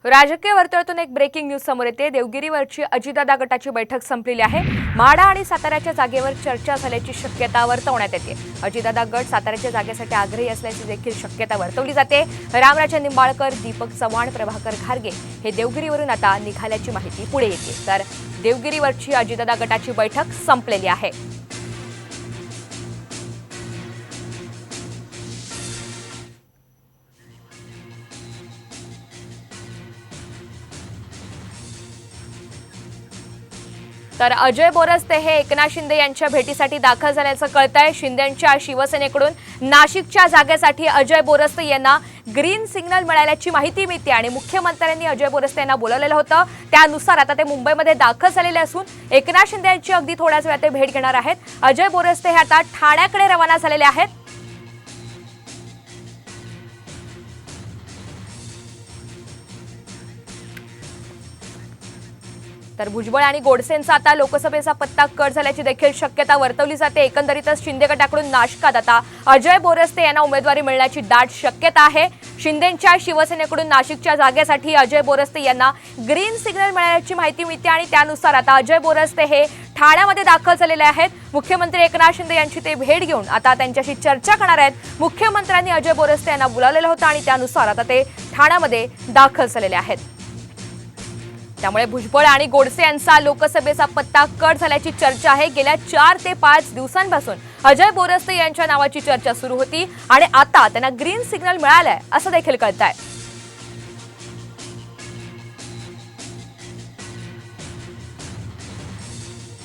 राजकीय वर्तुळातून एक breaking news समोर येते। देवगिरीवरची अजितदादा गटाची बैठक संपलेली आहे। माढा आणि साताऱ्याच्या जागेवर चर्चा झाल्याची शक्यता वर्तवण्यात येते। अजितदादा गट साताऱ्याच्या जागेसाठी आग्रही असल्याची देखील शक्यता वर्तवली जाते। रामराजे निंबाळकर, दीपक चव्हाण, प्रभाकर घारगे हे देवगिरीवरून आता निघाल्याची माहिती पुढे येते। तर देवगिरीवरची अजितदादा गटाची बैठक संपलेली आहे। तर अजय बोरस्ते हे एकनाथ शिंदे यांच्या भेटीसाठी दाखल झाल्याचं कळतंय। शिंदेंच्या शिवसेनेकडून नाशिकच्या जागेसाठी अजय बोरस्ते यांना ग्रीन सिग्नल मिळाल्याची माहिती मिळते आणि मुख्यमंत्र्यांनी अजय बोरस्ते यांना बोलावलेलं होतं। त्यानुसार आता ते मुंबईमध्ये दाखल झालेले असून एकनाथ शिंदे यांची अगदी थोड्याच वेळात ते भेट घेणार आहेत। अजय बोरस्ते हे आता ठाण्याकडे रवाना झालेले आहेत। तर भुजबळ आणि गोडसेंचा आता लोकसभेचा पत्ता कट झाल्याची देखील शक्यता वर्तवली जाते। एकंदरीतच शिंदे गटाकडून नाशिकात आता अजय बोरस्ते यांना उमेदवारी मिळण्याची दाट शक्यता आहे। शिंदेंच्या शिवसेनेकडून नाशिकच्या जागेसाठी अजय बोरस्ते यांना ग्रीन सिग्नल मिळाल्याची माहिती मिळते आणि त्यानुसार आता अजय बोरस्ते हे ठाण्यामध्ये दाखल झालेले आहेत। मुख्यमंत्री एकनाथ शिंदे यांची ते भेट घेऊन आता त्यांच्याशी चर्चा करणार आहेत। मुख्यमंत्र्यांनी अजय बोरस्ते यांना बोलावलेलं होतं आणि त्यानुसार आता ते ठाण्यामध्ये दाखल झालेले आहेत। त्यामुळे भुजबळ आणि गोडसे यांचा लोकसभेचा पत्ता कट झाल्याची चर्चा आहे। गेल्या 4 ते 5 दिवसांपासून अजय बोरस्ते यांच्या नावाची चर्चा सुरू होती आणि आता त्यांना ग्रीन सिग्नल मिळालाय असं देखील कळतंय।